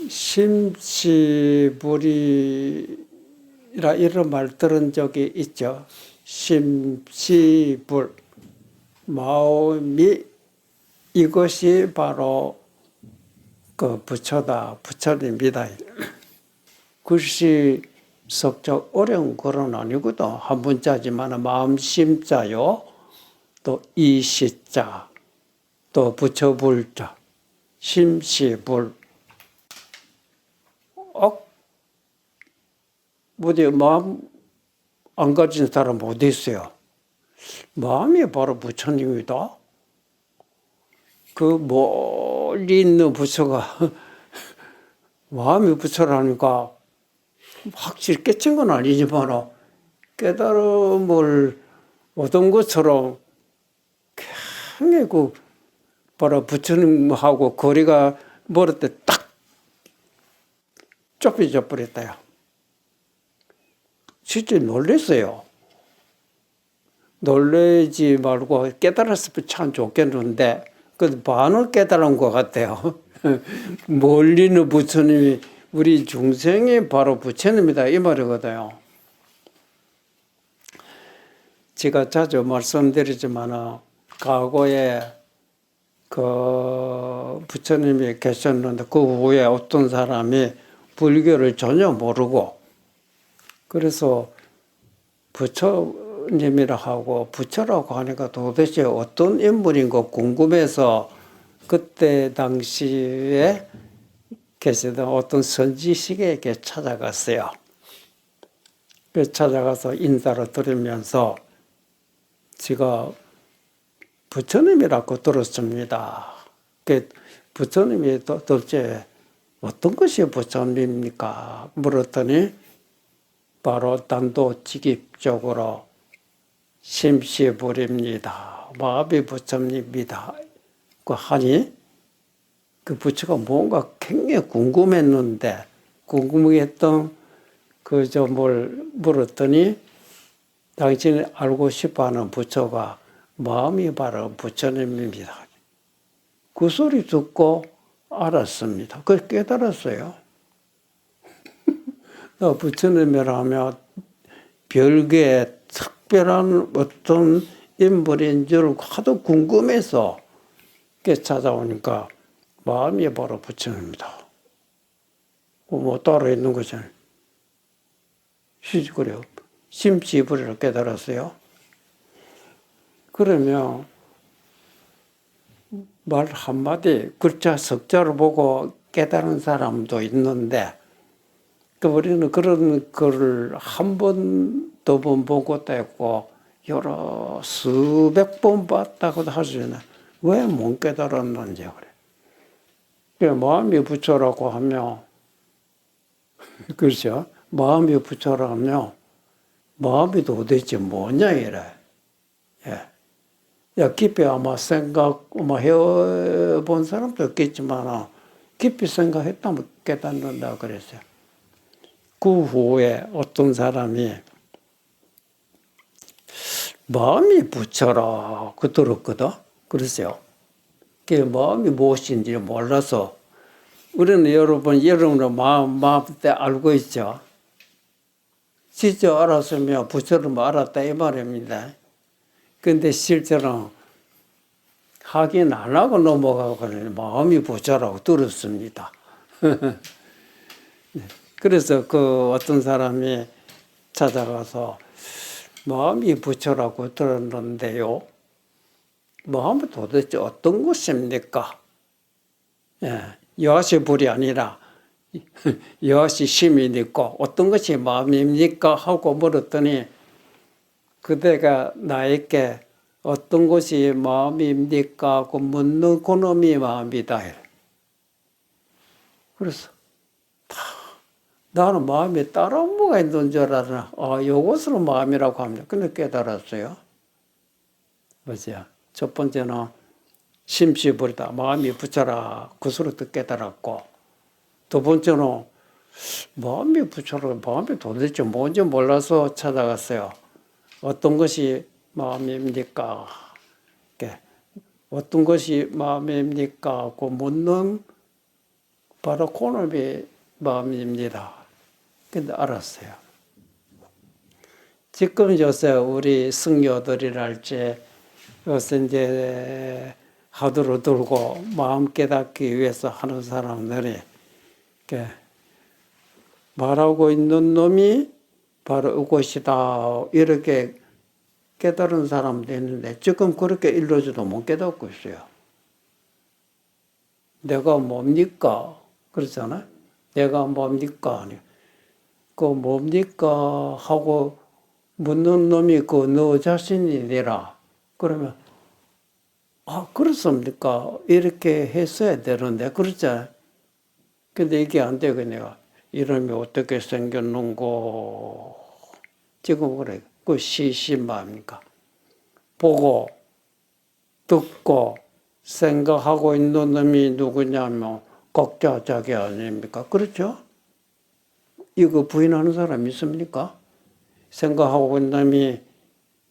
심시불이라 이런 말 들은 적이 있죠. 심시불, 마음이 이것이 바로 그 부처다, 부처님이다. 글씨 석적 어려운 글은 아니거든. 한 문자지만 마음 심자요, 또 이시자, 또 부처불자, 심시불. 어디 마음 안 가진 사람 어디 있어요? 마음이 바로 부처님이다. 그 멀리 있는 부처가 마음이 부처라니까 확실히 깨친 건 아니지만 깨달음을 얻은 것처럼 굉장히 그 바로 부처님하고 거리가 멀을 때 딱 좁혀져 버렸다요. 진짜 놀랐어요. 놀라지 말고 깨달았으면 참 좋겠는데 그 반을 깨달은 것 같아요. 멀리는 부처님이 우리 중생이 바로 부처님이다 이 말이거든요. 제가 자주 말씀드리지만 과거에 그 부처님이 계셨는데 그 후에 어떤 사람이 불교를 전혀 모르고 그래서 부처님이라 하고 부처라고 하니까 도대체 어떤 인물인가 궁금해서 그때 당시에 계시던 어떤 선지식에게 찾아갔어요. 그래서 찾아가서 인사를 드리면서 제가 부처님이라고 들었습니다. 부처님이 도대체 어떤 것이 부처님입니까? 물었더니 바로 단도직입적으로 심시불입니다. 마음이 부처입니다. 그 하니 그 부처가 뭔가 굉장히 궁금했는데 궁금했던 그 점을 물었더니 당신이 알고 싶어하는 부처가 마음이 바로 부처님입니다. 그 소리 듣고 알았습니다. 그걸 깨달았어요. 부처님이라면 별개의 특별한 어떤 인물인 줄 하도 궁금해서 찾아오니까 마음이 바로 부처님입니다. 뭐 따로 있는 거잖아요. 그래요. 심시불이를 깨달았어요. 그러면 말 한마디 글자 석자를 보고 깨달은 사람도 있는데 우리는 그런 글을 한 번, 두 번 보고 떼고 여러 수백 번 봤다고도 하시잖아요. 왜 못 깨달았는지 그래. 마음이 부처라고 하면 그렇죠. 마음이 부처라며 마음이 도대체 뭐냐 이래. 예. 야 깊이 아마 생각 해본 사람도 있겠지만 깊이 생각했다면 깨닫는다 그랬어요. 그 후에 어떤 사람이 마음이 부처라고 들었거든. 그랬어요. 그 마음이 무엇인지 몰라서 우리는 여러분은 마음 때 알고 있죠. 진짜 알았으면 부처를 알았다 이 말입니다. 근데 실제로 확인 안 하고 넘어가고 마음이 부처라고 들었습니다. 그래서 그 어떤 사람이 찾아가서 마음이 부처라고 들었는데요. 마음은 도대체 어떤 것입니까? 예, 여하시 불이 아니라 여하시 심이 있고 어떤 것이 마음입니까? 하고 물었더니 그대가 나에게 어떤 것이 마음입니까? 하고 묻는 그놈이 마음이다. 그래서 나는 마음에 다른 뭐가 있는 줄 알았나. 요것으로 마음이라고 합니다. 근데 깨달았어요. 뭐죠? 첫 번째는 심시불이다. 마음이 부처라. 그수로 깨달았고. 두 번째는 마음이 부처라. 마음이 도대체 뭔지 몰라서 찾아갔어요. 어떤 것이 마음입니까? 어떤 것이 마음입니까? 하고 묻는 바로 그놈이 마음입니다. 근데 알았어요. 지금 요새 우리 승려들이랄지 요새 이제 하두를 들고 마음 깨닫기 위해서 하는 사람들이 이렇게 말하고 있는 놈이 바로 이것이다 이렇게 깨달은 사람도 있는데 지금 그렇게 일러줘도 못 깨닫고 있어요. 내가 뭡니까? 그렇잖아요. 내가 뭡니까? 아니. 그 뭡니까? 하고 묻는 놈이 그 너 자신이니라. 그러면 그렇습니까? 이렇게 했어야 되는데 그렇잖아요. 근데 이게 안 되고 내가 이름이 어떻게 생겼는고 지금 그래. 그 시신마입니까? 보고 듣고 생각하고 있는 놈이 누구냐면 각자 자기 아닙니까? 그렇죠? 이거 부인하는 사람 있습니까? 생각하고 있는 놈이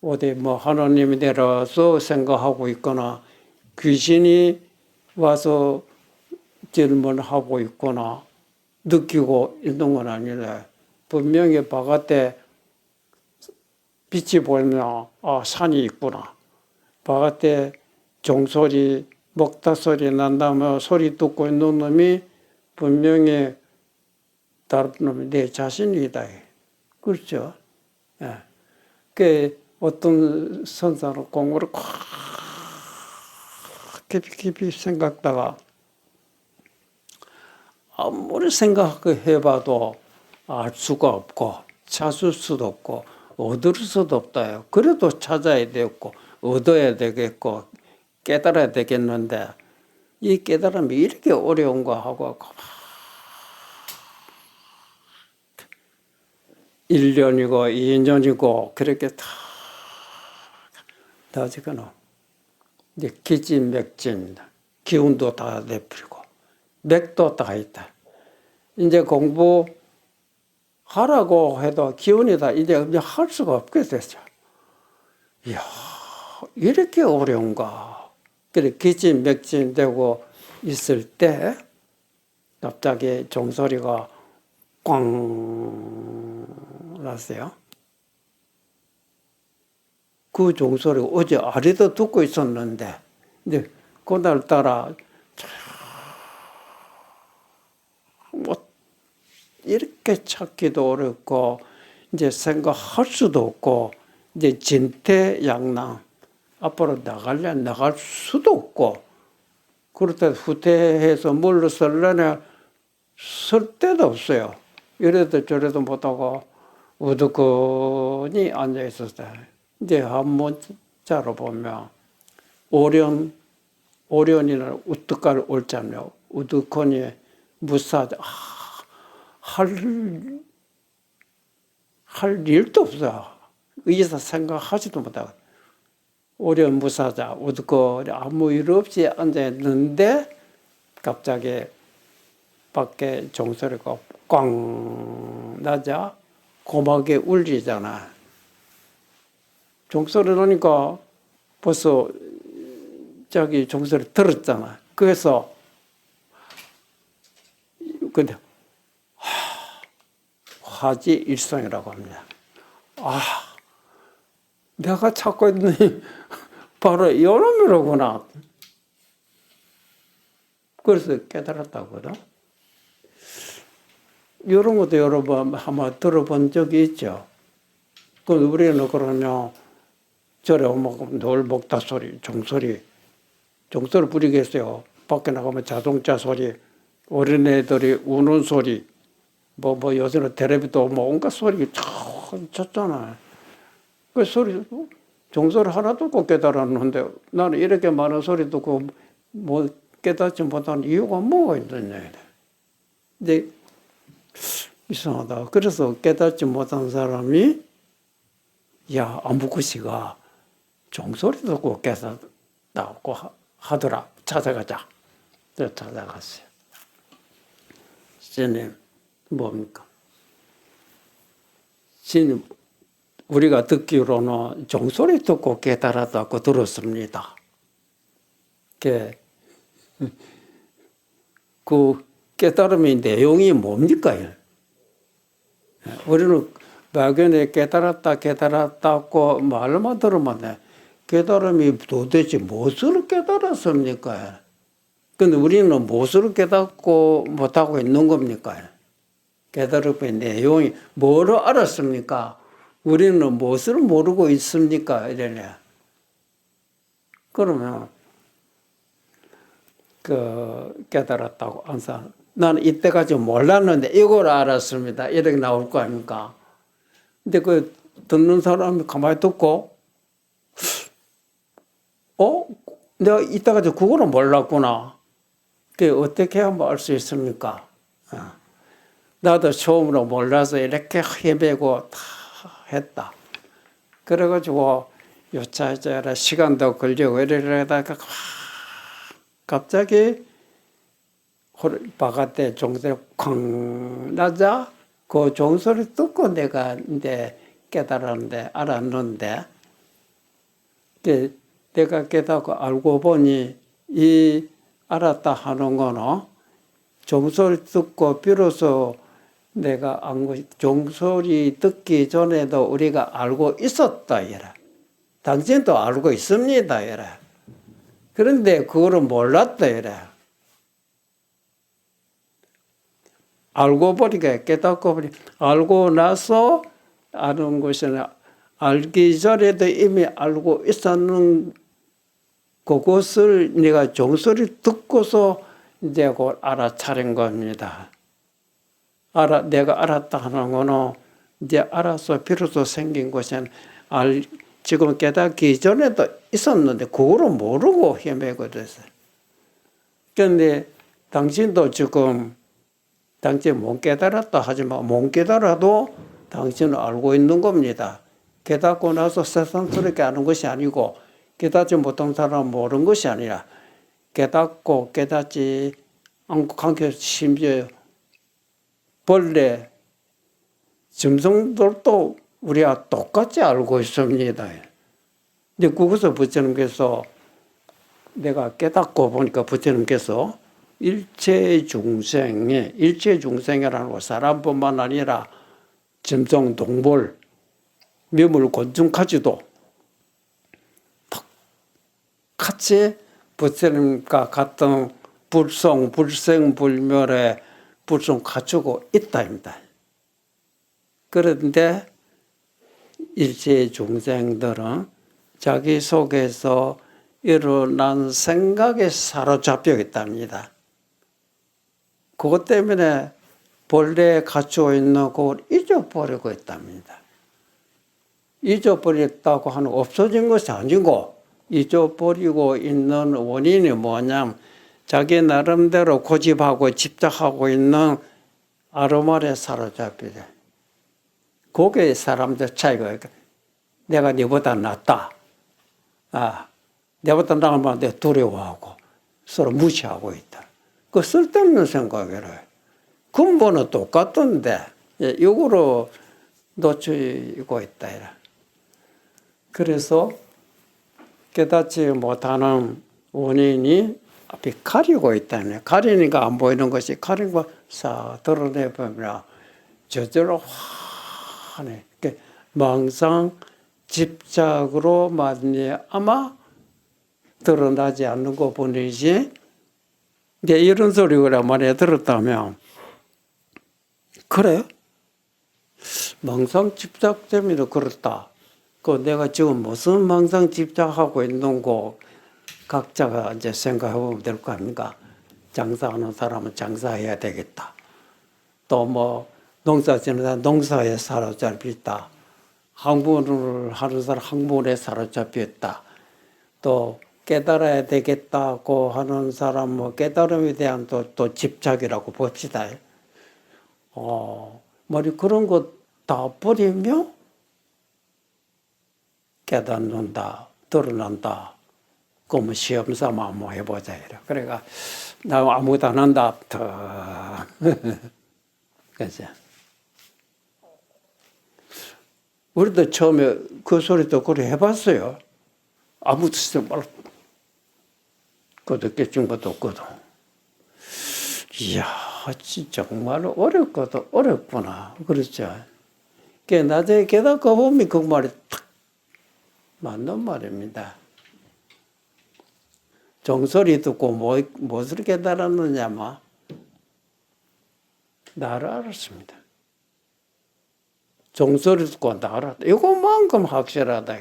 어디 뭐 하나님이 내려와서 생각하고 있거나 귀신이 와서 질문하고 있거나 느끼고 있는 건 아니래. 분명히 바깥에 빛이 보이면 산이 있구나. 바깥에 종소리, 먹다소리 난다면 소리 듣고 있는 놈이 분명히 다른 놈이 내 자신이다. 그렇죠? 예. 그 어떤 선사는 공부를 깊이 생각다가 아무리 생각해봐도 알 수가 없고 찾을 수도 없고 얻을 수도 없다요. 그래도 찾아야 되겠고 얻어야 되겠고 깨달아야 되겠는데 이 깨달음이 이렇게 어려운가 하고 1년이고 2년이고 그렇게 다 지금 이제 기진맥진입니다. 기운도 다 내버리고 맥도 다 있다. 이제 공부하라고 해도 기운이 다 이제 할 수가 없게 됐죠. 이야, 이렇게 어려운가. 그래, 기진맥진되고 있을 때 갑자기 종소리가 꽝 났어요. 그 종소리가 어제 아래도 듣고 있었는데, 이제 그날따라 뭐 이렇게 찾기도 어렵고 이제 생각할 수도 없고 이제 진퇴양난 앞으로 나갈 수도 없고 그럴 때 후퇴해서 물러설려나 설 데도 없어요. 이래도 저래도 못하고 우두커니 앉아 있었어요. 이제 한문자로 보면 오련이나 우뚝가를 옳잖아요. 우두커니 무사자 할 일도 없어. 의사 생각하지도 못하고. 오련 무사자, 우두커 아무 일 없이 앉아있는데 갑자기 밖에 종소리가 꽝 나자 고막에 울리잖아. 종소리 나니까 벌써 자기 종소리 들었잖아. 그래서 근데 화지일성이라고 합니다. 내가 찾고 있는 바로 이놈이로구나. 그래서 깨달았다거든. 이런 것도 여러 번 한번 들어본 적이 있죠. 그 우리는 그러면 절에 오면 늘 먹다 소리, 종소리 부리겠어요. 밖에 나가면 자동차 소리, 어린애들이 우는 소리, 뭐 요새는 텔레비도 뭐 온갖 소리 참 쳤잖아. 그 소리, 종소리 하나도 없고 깨달았는데 나는 이렇게 많은 소리 듣고 뭐 깨닫지 못한 이유가 뭐가 있느냐. 근데 이상하다. 그래서 깨닫지 못한 사람이 야, 안부구씨가 종소리 듣고 깨닫다고 하더라. 찾아가자. 그래서 찾아갔어요. 스님, 뭡니까? 스님, 우리가 듣기로는 종소리 듣고 깨달았다고 들었습니다. 그 깨달음의 내용이 뭡니까? 우리는 막연히 깨달았다고 말만 들으면 깨달음이 도대체 무엇을 깨달았습니까? 근데 우리는 무엇을 깨닫고 못하고 있는 겁니까? 깨달음의 내용이 뭐를 알았습니까? 우리는 무엇을 모르고 있습니까? 이러네. 그러면 깨달았다고 항상 나는 이때까지 몰랐는데 이걸 알았습니다. 이렇게 나올 거 아닙니까? 근데 그 듣는 사람이 가만히 듣고 내가 이때까지 그거는 몰랐구나. 그게 어떻게 하면 알 수 있습니까? 나도 처음으로 몰라서 이렇게 헤매고 다 했다. 그래가지고 요차저차 시간도 걸리고 이러다가 갑자기 바깥에 종소리 쾅 나자 그 종소리 듣고 내가 이제 깨달았는데 알았는데 내가 깨닫고 알고 보니 이 알았다 하는 거는 종소리 듣고 비로소 내가 종소리 듣기 전에도 우리가 알고 있었다 이래. 당신도 알고 있습니다 이래. 그런데 그거를 몰랐다 이래. 알고 보니까 깨닫고 보니 알고 나서 아는 것은 알기 전에도 이미 알고 있었는 그것을 내가 종소리 듣고서 이제 그걸 알아차린 겁니다. 내가 알았다 하는 거는 이제 알아서 비로소 생긴 것은 지금 깨닫기 전에도 있었는데 그거를 모르고 헤매고 됐어요. 그런데 당신도 지금 당신 못 깨달았다 하지만 못 깨달아도 당신은 알고 있는 겁니다. 깨닫고 나서 세상스럽게 아는 것이 아니고 깨닫지 못한 사람은 모르는 것이 아니라 깨닫고 깨닫지 않고 관계 심지어 벌레, 짐승들도 우리가 똑같이 알고 있습니다. 근데 그것을 부처님께서 내가 깨닫고 보니까 부처님께서 일체 중생이라는 거 사람뿐만 아니라 짐승, 동물, 미물, 곤충까지도 같이 부처님과 같은 불생불멸의 불성 갖추고 있다입니다. 그런데 일체 중생들은 자기 속에서 일어난 생각에 사로잡혀 있답니다. 그것 때문에 본래 갖추고 있는 그걸 잊어버리고 있답니다. 잊어버렸다고 하는 없어진 것이 아니고 잊어버리고 있는 원인이 뭐냐면 자기 나름대로 고집하고 집착하고 있는 아르말에 사로잡히죠. 그게 사람들 차이가 내가 네보다 낫다. 내보다 나으면 내가 두려워하고 서로 무시하고 있다. 그 쓸데없는 생각이라. 근본은 똑같던데 이거로 놓치고 있다. 그래서 깨닫지 못하는 원인이 앞에 가리고 있다네. 가리니까 안 보이는 것이 가린 거 싹 드러내보면 저절로 환해. 망상 집착으로 말미암아 드러나지 않는 것 뿐이지. 이제 이런 소리를 만약에 들었다면 그래? 망상 집착 때문에 그렇다. 내가 지금 무슨 망상 집착하고 있는 거 각자가 이제 생각해보면 될 거 아닙니까? 장사하는 사람은 장사해야 되겠다. 또 농사 짓는 사람 농사에 사로잡혀 있다. 학문을 하는 사람 학문에 사로잡혀 있다. 또 깨달아야 되겠다고 하는 사람 깨달음에 대한 또 집착이라고 봅시다. 그런 것 다 버리며 깨닫는다, 드러난다. 그러면 시험 삼아 한번 해보자. 그래가 나 아무것도 안 한다. 그죠? 우리도 처음에 그 소리 듣고 그래 해봤어요. 아무도 쓰지 말고 깨진 것도 없거든. 이야, 정말 어렵거든, 어렵구나. 그렇죠. 나중에 깨닫고 보면 그 말이 탁 맞는 말입니다. 종소리 듣고 무엇을 깨달았느냐마? 나를 알았습니다. 종소리 듣고 나를 알았다. 이거만큼 확실하다.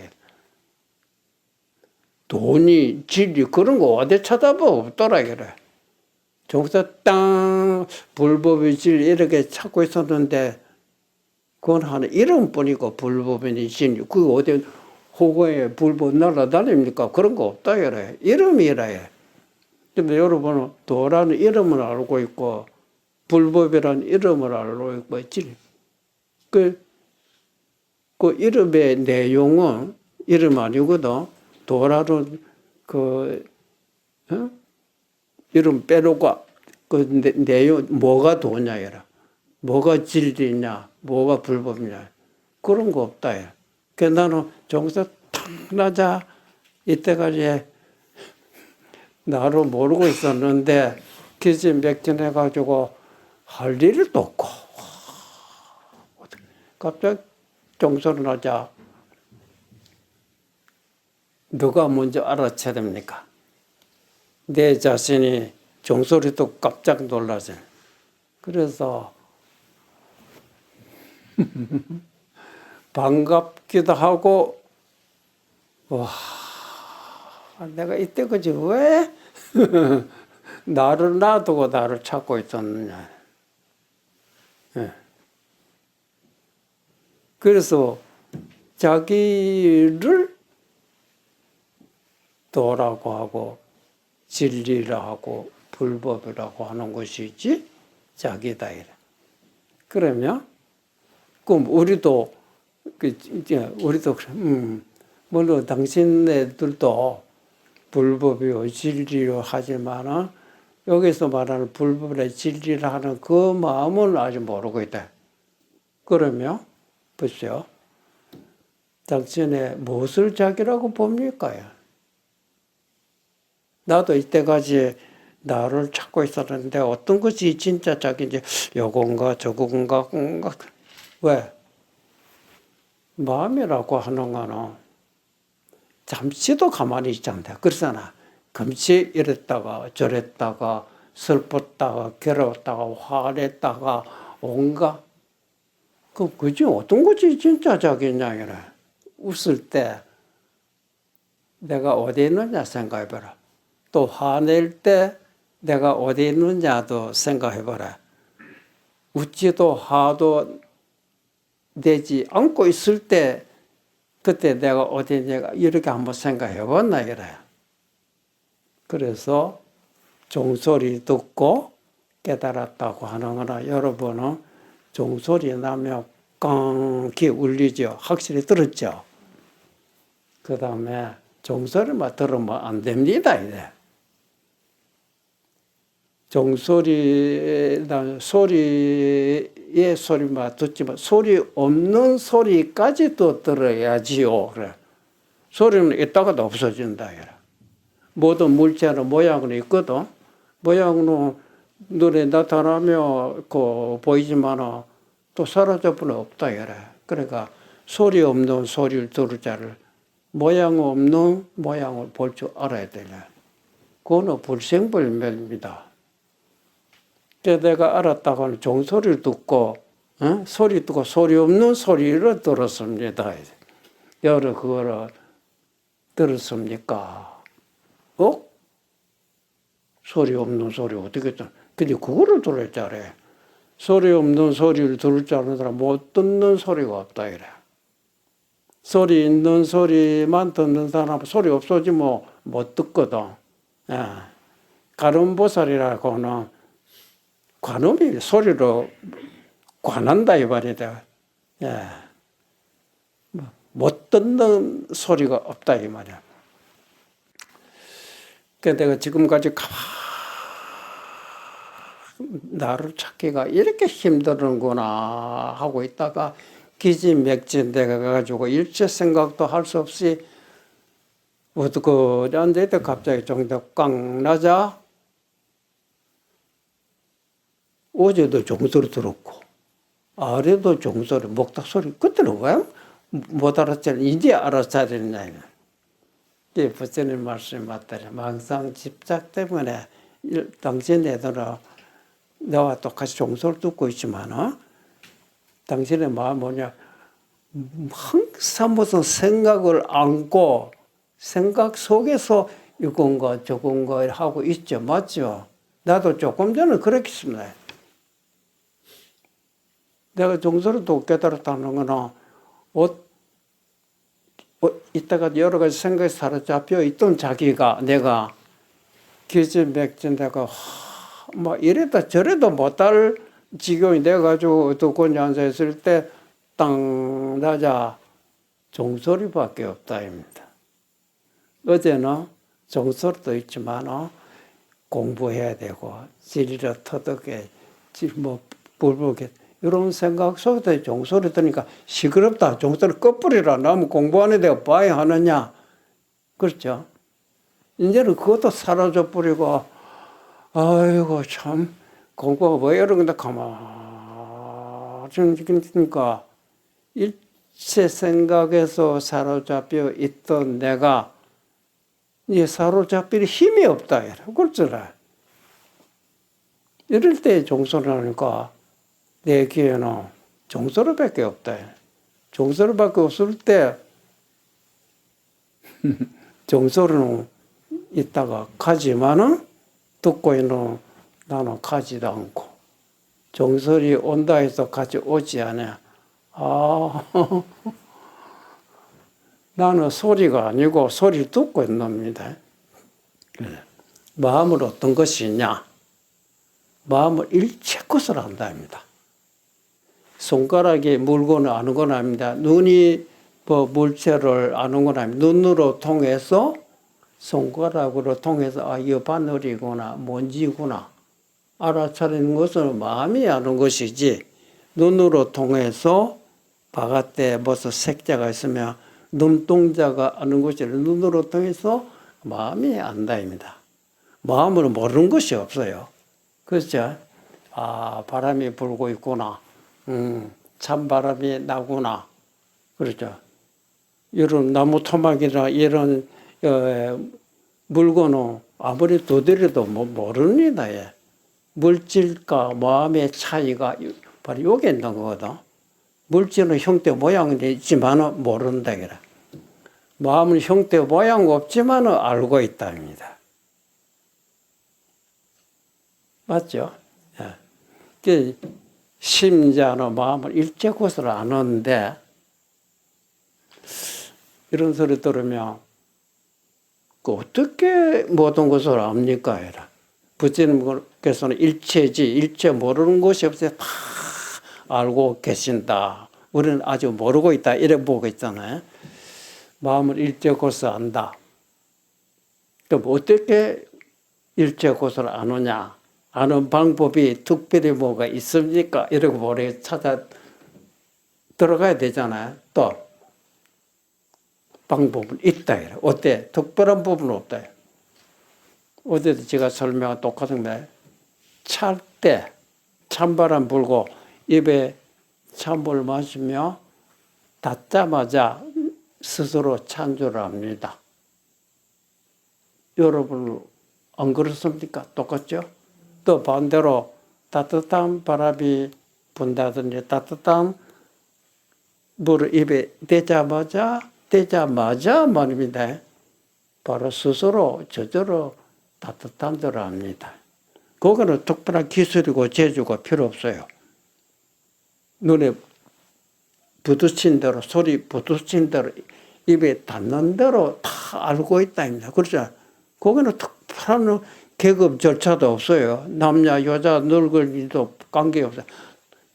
돈이, 진리, 그런 거 어디 찾아봐 없더라, 그래. 종소 땅, 불법의 진리 이렇게 찾고 있었는데, 그건 하나 이름뿐이고, 불법의 진리. 그 어디 호거에 불법 날아다닙니까? 그런 거 없다, 그래. 이름이라 해. 근데 여러분은 도라는 이름을 알고 있고, 불법이라는 이름을 알고 있고, 진리. 그 이름의 내용은 이름 아니거든. 도라는 이름 빼놓고 내용 뭐가 도냐 이라. 뭐가 진리냐, 뭐가 불법이냐. 그런 거 없다. 야. 그래서 나는 종서 탁 나자 이때까지 나를 모르고 있었는데 기진맥진해가지고 할 일이 또 없고 갑자기 종소를 나자 누가 먼저 알아채야 됩니까? 내 자신이 종소리도 깜짝 놀라죠. 그래서 반갑기도 하고 와 내가 이때까지 왜 나를 놔두고 나를 찾고 있었느냐. 네. 그래서 자기를 도라고 하고 진리라 하고 불법이라고 하는 것이지 자기다 이래. 그러면 그럼 우리도 물론 당신네들도 불법이요 진리요 하지만은 여기서 말하는 불법의 진리를 하는 그 마음은 아직 모르고 있다. 그러면 보세요. 당신의 무엇을 자기라고 봅니까? 나도 이때까지 나를 찾고 있었는데 어떤 것이 진짜 자기인지 요건가 저건가 왜? 마음이라고 하는 거는 잠시도 가만히 있지 않다. 그러잖아. 금시 이랬다가 저랬다가 슬펐다가 괴로웠다가 화냈다가 온가 그지 어떤 것이 진짜 자기냐 이래. 웃을 때 내가 어디 있느냐 생각해봐라. 또 화낼 때 내가 어디 있느냐도 생각해봐라. 웃지도 화도 내지 않고 있을 때 그때 내가 어디 있냐가 이렇게 한번 생각해봤나 이래. 그래서 종소리 듣고 깨달았다고 하는 거나 여러분은 종소리 나면 깡기 울리죠. 확실히 들었죠. 그 다음에 종소리만 들으면 안 됩니다. 이래. 종소리, 소리의 소리만 듣지만 소리 없는 소리까지도 들어야지요. 그래. 소리는 있다가도 없어진다. 그래. 모든 물체는 모양은 있거든. 모양은 눈에 나타나며 보이지만 또 사라져버려 없다. 그래. 그러니까 소리 없는 소리를 들을 자를 모양 없는 모양을 볼 줄 알아야 되냐. 그거는 불생불멸입니다. 내가 알았다고 하는 종소리를 듣고 소리 듣고 소리 없는 소리를 들었습니다. 여러 그거를 들었습니까? 소리 없는 소리 어떻게 듣? 근데 그거를 들을 줄 알아요. 소리 없는 소리를 들을 줄 아는 사람 못 듣는 소리가 없다 이래. 소리 있는 소리만 듣는 사람은 소리 없어지면 못 듣거든. 예. 관음보살이라고는 관음이 소리로 관한다 이 말이다. 예. 못 듣는 소리가 없다 이 말이야. 그러니까 내가 지금까지 나를 찾기가 이렇게 힘드는구나 하고 있다가 기진맥진 내가 가지고 일체 생각도 할 수 없이 그 앉아있다 갑자기 종소리 꽝 나자 어제도 종소리 들었고 아래도 종소리 목탁 소리 그때는 왜 못 알았잖아. 이제 알았어야 되느냐. 이게 부처님 말씀이 맞더라. 망상 집착 때문에 당신 애들은 너와 똑같이 종소리 듣고 있지만 당신의 마음 뭐냐 항상 무슨 생각을 안고 생각 속에서 이건가 저건가 하고 있죠. 맞죠? 나도 조금 전에 그렇게 했습니다. 내가 종소리도 깨달았다는 거는 이따가 여러 가지 생각에 사로잡혀 있던 자기가 내가 기진맥진 내가 막 이래다 저래도 못할 지경이 돼가지고 두꺼니 앉아있을 때 땅 나자 종소리밖에 없다입니다. 어제는 종소리도 있지만 공부해야 되고 지리를 터득해 뭐 불보게 이런 생각 속에서 종소리 들으니까 시끄럽다. 종소리 꺼뿌리라. 나면 공부하는 데가 봐야 하느냐. 그렇죠? 이제는 그것도 사라져 버리고 아이고 참 공부가 왜 이런 건데 가만히 있으니까 일체 생각에서 사로잡혀 있던 내가 이 사로잡힐 힘이 없다. 그렇잖아. 이럴 때 종소리 하니까 내 귀에는 종소리밖에 없다. 종소리밖에 없을 때 종소리는 있다가 가지만은 듣고 있는 나는 가지도 않고 종소리 온다 해서 같이 오지 않아. 나는 소리가 아니고 소리를 듣고 있는 놈입니다. 마음은 어떤 것이 있냐? 마음은 일체 것을 안다입니다. 손가락이 물건을 아는 건 아닙니다. 눈이 뭐 물체를 아는 건 아닙니다. 눈으로 통해서 손가락으로 통해서 이거 바늘이구나 먼지구나 알아차리는 것은 마음이 아는 것이지 눈으로 통해서 바깥에 무슨 색자가 있으면 눈동자가 아는 것이 눈으로 통해서 마음이 안다입니다. 마음으로 모르는 것이 없어요. 그렇죠? 바람이 불고 있구나. 찬바람이 나구나. 그렇죠. 이런 나무 토막이나 이런 물건은 아무리 두드려도 모릅니다. 물질과 마음의 차이가 바로 여기 있는 거거든. 물질은 형태 모양은 있지만 모른다. 마음은 형태 모양 없지만 알고 있답니다. 맞죠? 예. 심자는 마음을 일체 것을 아는데 이런 소리 들으면 어떻게 모든 것을 압니까? 부처님께서는 일체지 일체 모르는 것이 없어요. 다 알고 계신다. 우리는 아직 모르고 있다. 이래 보고 있잖아요. 마음을 일체 것을 안다. 그럼 어떻게 일체 것을 아느냐? 아는 방법이 특별히 뭐가 있습니까? 이러고 머리에 찾아 들어가야 되잖아요. 또 방법은 있다. 어때? 특별한 부분은 없다. 어제도 제가 설명한 똑같은 말. 찰 때 찬바람 불고 입에 찬물 마시며 닿자마자 스스로 찬주를 합니다. 여러분 안 그렇습니까? 똑같죠? 또 반대로 따뜻한 바람이 분다든지 따뜻한 물을 입에 대자마자 말입니다. 바로 스스로 저절로 따뜻한 대로 합니다. 그거는 특별한 기술이고 재주가 필요 없어요. 눈에 부딪힌 대로 소리 부딪힌 대로 입에 닿는 대로 다 알고 있다입니다. 그렇죠? 그거는 특별한 계급 절차도 없어요. 남자, 여자, 늙은이도 관계없어요.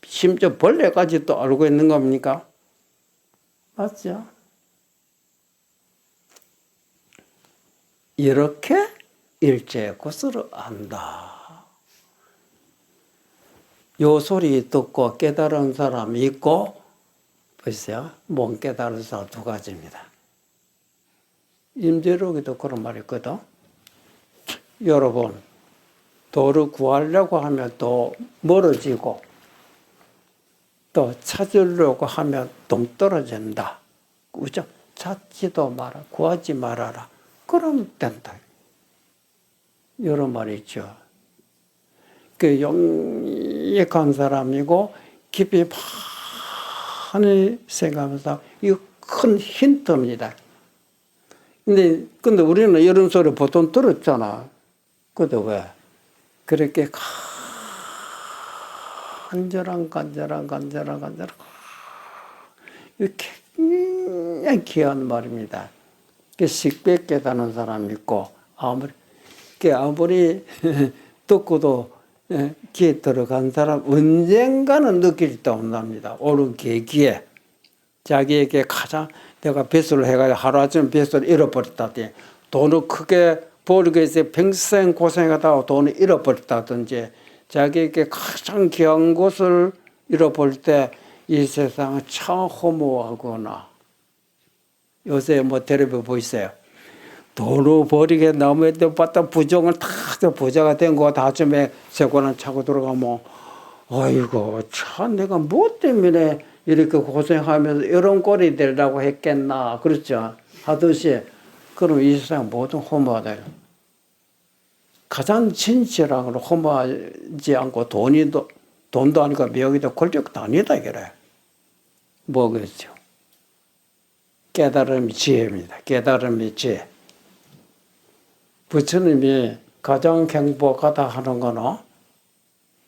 심지어 벌레까지도 알고 있는 겁니까? 맞죠? 이렇게 일체의 것을 안다. 요 소리 듣고 깨달은 사람이 있고, 보세요. 못 깨달은 사람 두 가지입니다. 임재록에도 그런 말이 있거든. 여러분, 도를 구하려고 하면 또 멀어지고, 또 찾으려고 하면 동떨어진다. 그죠? 찾지도 마라, 구하지 말아라. 그럼 된다. 이런 말이 있죠. 그 용익한 사람이고 깊이 많이 생각하면서 이거 큰 힌트입니다. 근데 우리는 이런 소리 보통 들었잖아. 근데 왜? 그렇게 간절한 이렇게 굉장히 귀한 말입니다. 쉽게 깨닫는 사람이 있고 아무리 듣고도 귀에 들어간 사람 언젠가는 느낄 수 없답니다. 옳은 계기에 자기에게 가장 내가 배수를 해가지고 하루아침에 배수를 잃어버렸다든지 돈을 크게 벌기 위해서 평생 고생하다가 돈을 잃어버렸다든지 자기에게 가장 귀한 것을 잃어버릴 때 이 세상은 참 허무하거나 요새 뭐 텔레비 보이세요? 돈을 버리게 나무에도 봤다 부정을 다 부자가 된 거 다쯤에 세관을 차고 들어가면 아이고 참 내가 뭐 때문에 이렇게 고생하면서 이런 꼴이 되려고 했겠나 그렇죠 하듯이 그럼 이 세상 모든 허무하다. 가장 진실한 걸 허무하지 않고 돈도 아니고 명예도 권력도 아니다 이래. 뭐겠죠? 깨달음이 지혜입니다. 깨달음이 지혜. 부처님이 가장 행복하다 하는 거는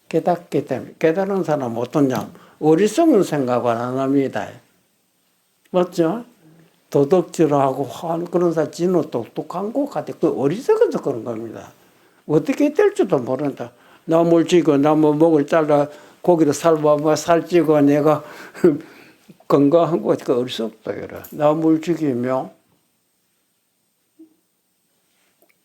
깨닫기 때문에 깨달은 사람은 어떠냐? 어리석은 생각을 안 합니다. 맞죠? 도덕질하고 화하는 그런 사람 진호 똑똑한 것 같아. 그 어리석어서 그런 겁니다. 어떻게 될지도 모른다. 나물 찌고 나무 목을 잘라 고기를 삶아 살찌고 내가 건강한 거 그 어리석다 그래. 나물 찌기며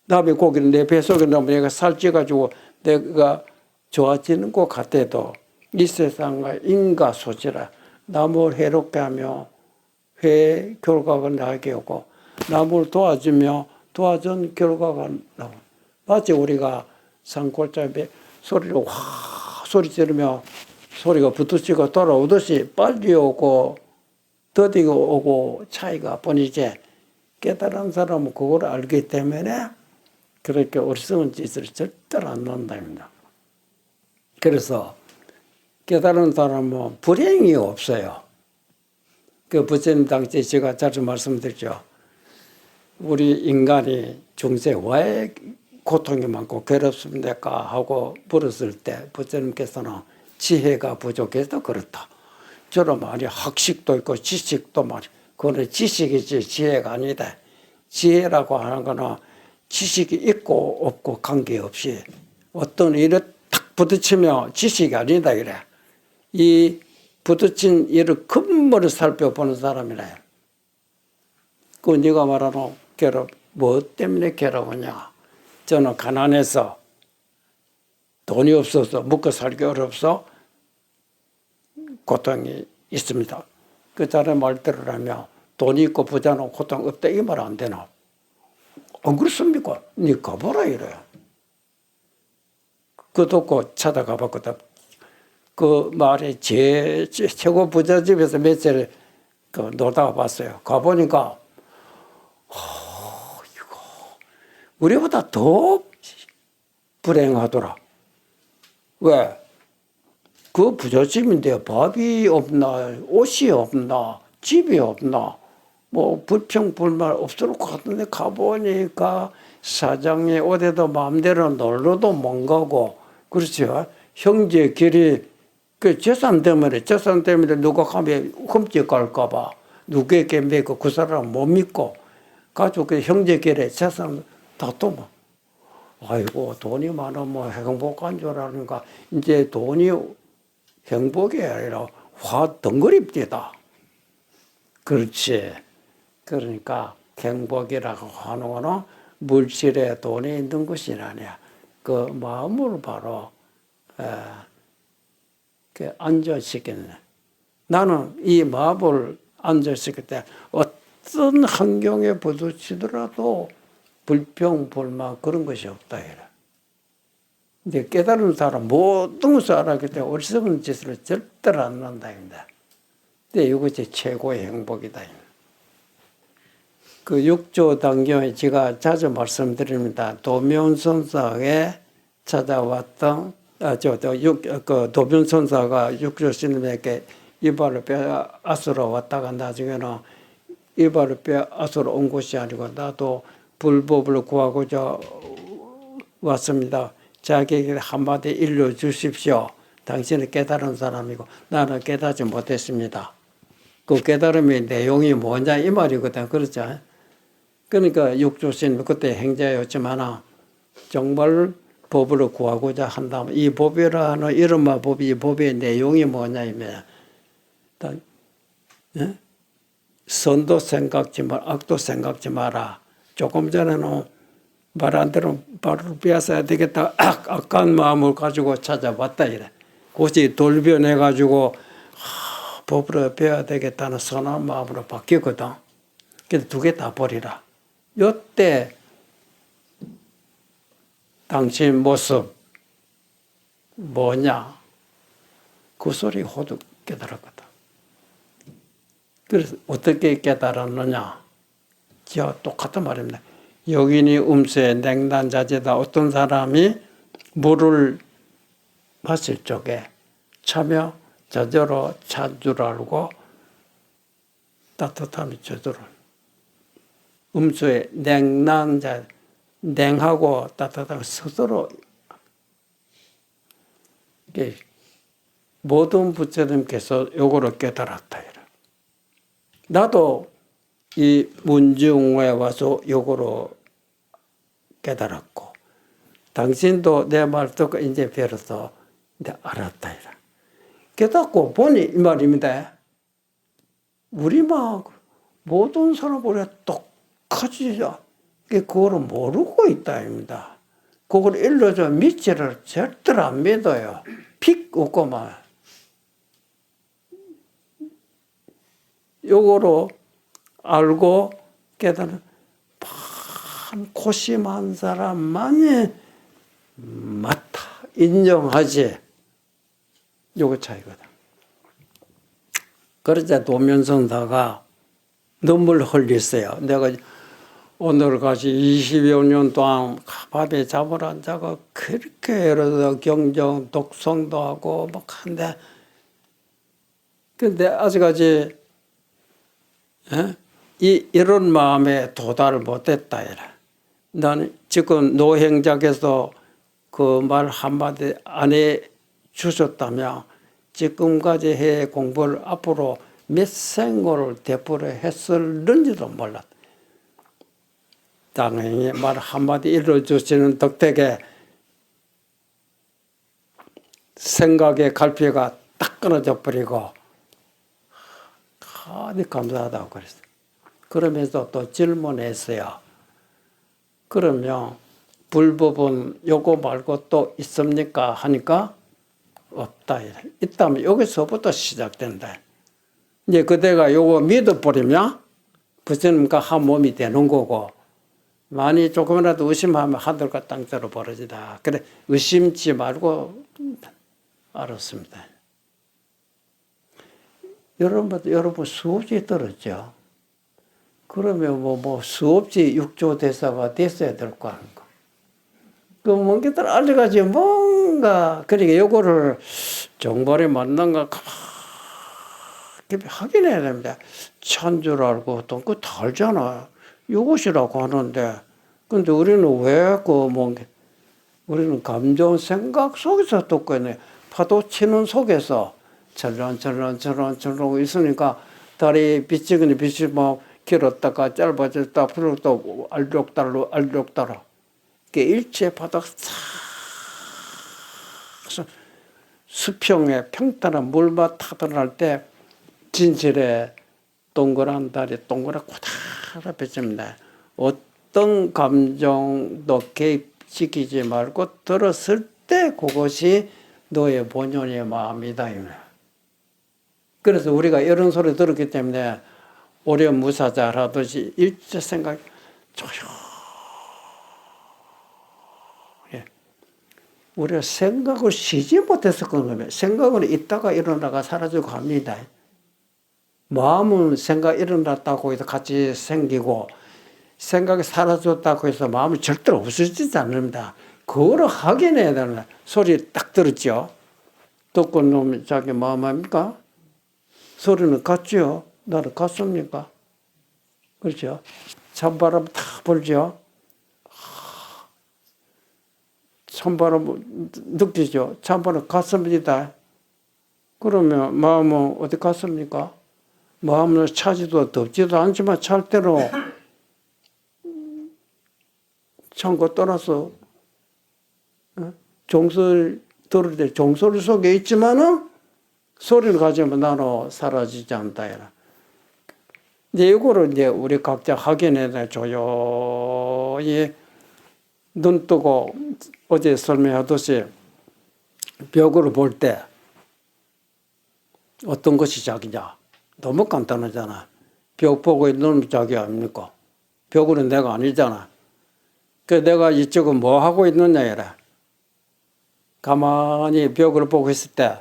남의 고기를 내 뱃속에 넣으면 내가 살찌가지고 내가 좋아지는 것 같아도 이 세상과 인과 소지라 남을 해롭게 하며 회 결과가 나게 오고 남을 도와주며 도와준 결과가 나오고 마치 우리가 산골짜기에 소리를 확 소리 지르며 소리가 부딪히고 돌아오듯이 빨리 오고 더디고 오고 차이가 뿐이지 깨달은 사람은 그걸 알기 때문에 그렇게 어리석은 짓을 절대로 안 한답니다. 그래서 깨달은 사람은 불행이 없어요. 그 부처님 당시에 제가 자주 말씀드렸죠. 우리 인간이 중세 왜 고통이 많고 괴롭습니까? 하고 물었을 때 부처님께서는 지혜가 부족해서 그렇다. 저런 말이 학식도 있고 지식도 말이 그거는 지식이지 지혜가 아니다. 지혜라고 하는 거는 지식이 있고 없고 관계없이 어떤 일을 탁 부딪히면 지식이 아니다 그래. 이 부딪힌 일을 근본을 살펴보는 사람이래. 그 네가 말하는 괴롭 뭐 때문에 괴로우냐? 저는 가난해서 돈이 없어서 먹고 살기 어렵서 고통이 있습니다. 그 사람 말 들으라면 돈이 있고 부자는 고통 없다 이 말 안 되나? 안 그렇습니까? 니 가봐라 이래요. 그 듣고 찾아가 봤거든. 그 말이 최고 부자 집에서 며칠 놀다가 봤어요. 가보니까 이거 우리보다 더 불행하더라. 왜? 그 부잣집인데 밥이 없나 옷이 없나 집이 없나 뭐 불평불만 없을 것 같은데 가보니까 사장이 어디도 마음대로 놀러도 못 가고 그렇죠. 형제끼리 그 재산 때문에 누가 가면 훔쳐갈까 봐 누구에게 믿고 그 사람 못 믿고 가지고 그 형제끼리 재산 다투면 아이고 돈이 많으면 행복한 줄 아는가 이제 돈이 행복이 아니라 화 덩그립니다. 그렇지. 그러니까 행복이라고 하는 거는 물질에 돈이 있는 것이 아니야. 그 마음을 바로 안전시키는. 나는 이 마음을 안전시킬 때 어떤 어떤 환경에 부딪히더라도 불평, 불만 그런 것이 없다. 이제 깨달은 사람 모든 것을 알았기 때문에 어리석은 짓을 절대로 안 한다. 근데 이것이 최고의 행복이다. 그 육조 단경에 제가 자주 말씀드립니다. 도면선사에 찾아왔던 그 도면선사가 육조 스님에게 이발을 빼앗으러 왔다가 나중에는 이발을 빼앗으러 온 것이 아니고 나도 불법을 구하고자 왔습니다. 자기에게 한마디 일러주십시오. 당신은 깨달은 사람이고 나는 깨닫지 못했습니다. 그 깨달음의 내용이 뭐냐 이 말이거든. 그렇죠? 그러니까 육조스님 그때 행자였지만 정말 법을 구하고자 한다면 이 법이라는 이른바 법이 이 법의 내용이 뭐냐면 선도 생각지 말, 악도 생각지 마라. 조금 전에는 말 안 들으면 바로 빼앗아야 되겠다. 악한 마음을 가지고 찾아봤다 이래. 그것이 돌변해가지고 법으로 배워야 되겠다는 선한 마음으로 바뀌거든. 그래서 두 개 다 버리라. 요때 당신 모습 뭐냐? 그 소리 호두 깨달았거든. 그래서 어떻게 깨달았느냐? 제가 똑같은 말입니다. 여기니 음수에 냉단자재다. 어떤 사람이 물을 마실 적에 차며 저절로 찬 줄 알고 따뜻함이 저절로. 음수에 냉난자, 냉하고 따뜻하고 스스로 모든 부처님께서 요거를 깨달았다. 나도 이 문중에 와서 요거로 깨달았고, 당신도 내 말 듣고 이제 배워서 이제 알았다. 깨닫고 보니 이 말입니다. 우리 막 모든 사람보다 똑같이 그거를 모르고 있다입니다. 그걸 일러줘 믿지를 절대로 안 믿어요. 픽 없고만. 요거로 알고 깨달은 고심한 사람만이 맞다. 인정하지. 요거 차이거든. 그러자 도면선사가 눈물 흘렸어요. 내가 오늘까지 20여 년 동안 밥에 잠을 안 자고 그렇게 여러 들어 경정, 독성도 하고 막 한데 근데 아직까지 이런 마음에 도달을 못했다. 나는 지금 노행작에서 그 말 한마디 안 해 주셨다면 지금까지 해 공부를 앞으로 몇 생을 되풀이 했을는지도 몰랐다. 당연히 말 한마디 일러주시는 덕택에 생각의 갈피가 딱 끊어져 버리고 아주 감사하다고 그랬어요. 그러면서 또 질문했어요. 그러면 불법은 요거 말고 또 있습니까? 하니까 없다. 있다면 여기서부터 시작된다. 이제 그대가 요거 믿어버리면 부처님과 한 몸이 되는 거고 많이 조금이라도 의심하면 하늘과 땅처럼 벌어지다. 그래 의심치 말고 알았습니다. 여러분 수없이 들었죠? 그러면 뭐 수없이 육조 대사가 됐어야 될 거 아닙니까? 그 뭔가들 알려가지고 뭔가 그러니까 요거를 정발이 맞는가 확인해야 됩니다. 찬 줄 알고 또 그거 다 알잖아. 이것이라고 하는데 근데 우리는 왜 우리는 감정 생각 속에서 듣고 있네. 파도 치는 속에서 철렁철렁 있으니까 다리 빛이 뭐 길었다가 짧아졌다 풀었다 알록달록 일체 바닥 싹 수평에 평탄한 물맛 타들어갈 때 진실에 동그란 다리 동그랗게 고다라 뱉습니다. 어떤 감정도 개입시키지 말고 들었을 때 그것이 너의 본연의 마음이다. 그래서 우리가 이런 소리 들었기 때문에 오래 무사잘 하듯이 일체 생각 조용히. 우리가 생각을 쉬지 못해서 그런 거예요. 생각은 있다가 일어나가 사라지고 합니다. 마음은 생각 일어났다고 해서 같이 생기고 생각이 사라졌다고 해서 마음이 절대로 없어지지 않습니다. 그거를 확인해야 되는 소리 딱 들었죠. 듣고 놈이 자기 마음 아닙니까? 소리는 같죠. 나는 같습니까? 그렇죠. 찬바람 탁 불죠. 찬바람 느끼죠. 찬바람 같습니다. 그러면 마음은 어디 갔습니까? 마음은 차지도 덥지도 않지만 찰 때로 찬거 떠나서 종소리 들을 때 종소리 속에 있지만은 소리를 가지면 나는 사라지지 않다. 이제 이거를 이제 우리 각자 확인해야 조용히 눈 뜨고 어제 설명하듯이 벽을 볼 때 어떤 것이 자기냐? 너무 간단하잖아. 벽 보고 있는 놈이 자기 아닙니까? 벽은 내가 아니잖아. 그 내가 이쪽은 뭐 하고 있느냐 이래. 가만히 벽을 보고 있을 때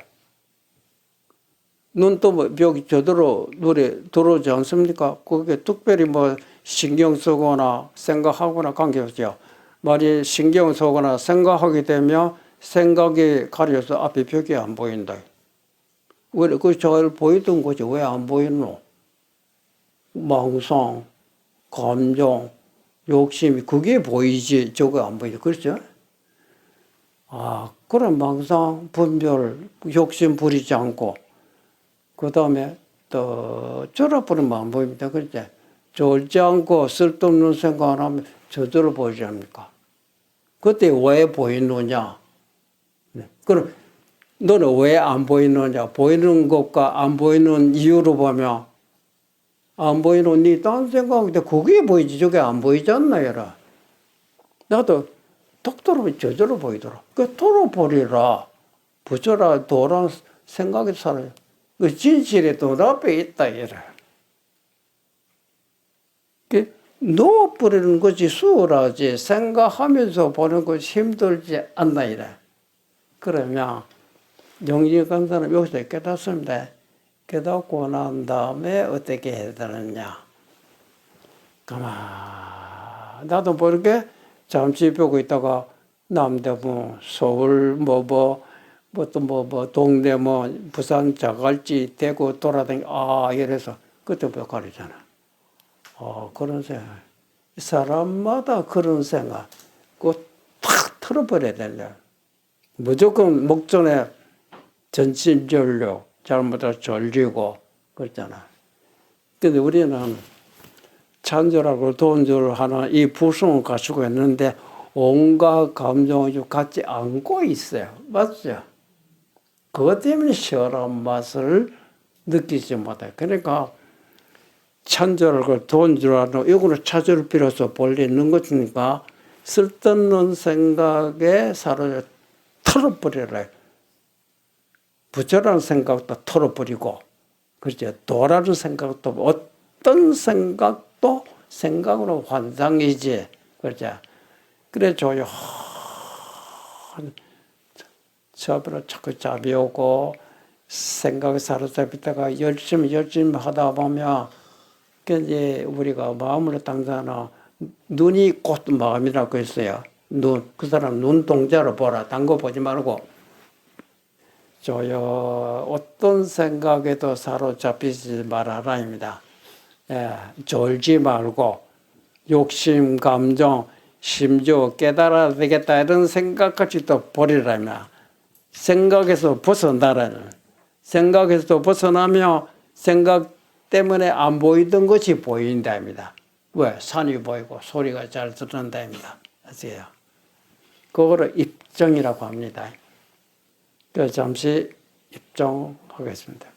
눈 뜨면 벽이 저대로 눈에 들어오지 않습니까? 그게 특별히 뭐 신경 쓰거나 생각하거나 관계없죠. 만약 신경 쓰거나 생각하게 되면 생각이 가려서 앞에 벽이 안 보인다. 왜 그 잘 보이던 거지 왜 안 보이노? 망상, 감정, 욕심이 그게 보이지 저거 안 보이지. 그렇죠? 아, 그런 망상, 분별, 욕심 부리지 않고 그 다음에 또 졸아버리면 안 보입니다. 그렇죠? 졸지 않고 쓸데없는 생각 안 하면 저절로 보이지 않습니까? 그때 왜 보이느냐? 그럼 너는 왜 안 보이느냐? 보이는 것과 안 보이는 이유로 보면 안 보이는 니 딴 생각인데 그게 보이지 저게 안 보이지 않나 얘라. 나도 똑똑하면 저절로 보이더라. 그 털어버리라. 부처라 도란 생각이 살아요. 그 진실의 돈 앞에 있다 얘라. 그 놓아버리는 것이 수월하지 생각하면서 보는 것이 힘들지 않나 이래. 그러면 영리한 사람 여기서 깨닫습니다. 깨닫고 난 다음에 어떻게 해야 되느냐. 가만 나도 모르게 잠시 보고 있다가 남대문 서울 동대 부산 자갈치 대구 돌아다니 이래서 그때 몇 가리잖아. 그런 생각. 사람마다 그런 생각. 그거 탁 털어버려야 된다. 무조건 목전에 전신전력 잘못해서 졸리고 그렇잖아. 근데 우리는 찬조라고 돈조를 하는 이 부성을 가지고 있는데 온갖 감정을 같이 안고 있어요. 맞죠? 그것 때문에 시원한 맛을 느끼지 못해. 그러니까 찬조라고 돈조라고 이거는 찾을 필요서 본래 있는 것이니까 쓸데없는 생각에 사로잡혀 털어버려라. 부처라는 생각도 털어버리고, 그렇죠. 도라는 생각도 어떤 생각도 생각으로 환상이지, 그렇죠. 그래 조용. 처음으로 자꾸 잡이 오고 생각이 사로잡히다가 열심히 하다 보면 이제 우리가 마음으로 당사하나 눈이 곧 마음이라고 했어요. 눈, 그 사람 눈동자로 보라. 딴 거 보지 말고. 어떤 생각에도 사로잡히지 말아라입니다. 졸지 말고 욕심, 감정, 심지어 깨달아야 되겠다 이런 생각까지도 버리라며 생각에서 벗어나라는 생각에서 벗어나며 생각 때문에 안 보이던 것이 보인다입니다. 왜? 산이 보이고 소리가 잘 들린다입니다. 아세요? 그거를 입정이라고 합니다. 잠시 입정하겠습니다.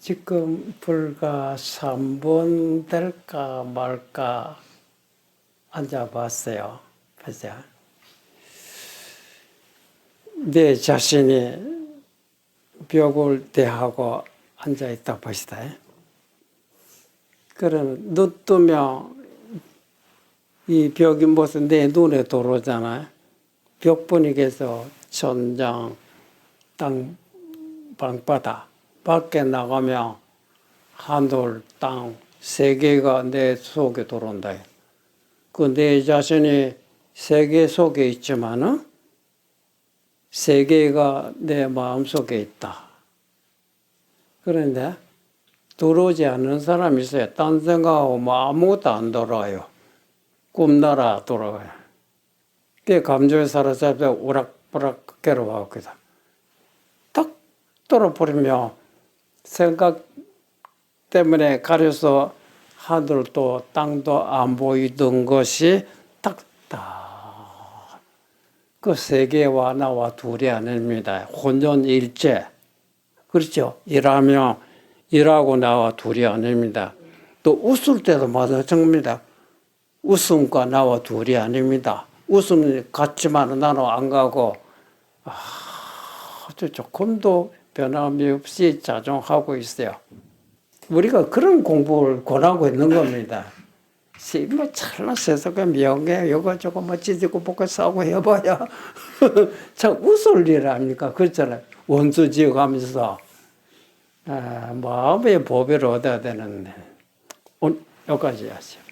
지금 불과 3분 될까 말까 앉아봤어요. 그죠? 내 자신이 벽을 대하고 앉아있다 보시다. 그러면 눈 뜨면 이 벽이 무슨 내 눈에 들어오잖아요. 벽 분위기에서 천장, 땅, 방바닥, 밖에 나가면 하늘, 땅, 세계가 내 속에 들어온다. 그 내 자신이 세계 속에 있지만은 세계가 내 마음속에 있다. 그런데 들어오지 않는 사람이 있어요. 딴 생각하고 뭐 아무것도 안 들어와요. 꿈나라 돌아가요. 그게 감정에 사로잡혀 오락부락 괴로워하거든. 딱 돌아버리면 생각 때문에 가려서 하늘도 땅도 안 보이던 것이 딱딱 그 세계와 나와 둘이 아닙니다. 혼연일체. 그렇죠? 일하고 나와 둘이 아닙니다. 또 웃을 때도 마찬가지입니다. 웃음과 나와 둘이 아닙니다. 웃음이 같지만 나는 안 가고 아주 조금도 변함이 없이 자정하고 있어요. 우리가 그런 공부를 권하고 있는 겁니다. 뭐 찰나 세상에 명예 여가지고 뭐 찢고 볶아 싸고 해봐야 참 웃을 일 아닙니까? 그렇잖아요. 원수 지어가면서 마음의 보배를 얻어야 되는데 여기까지 하죠.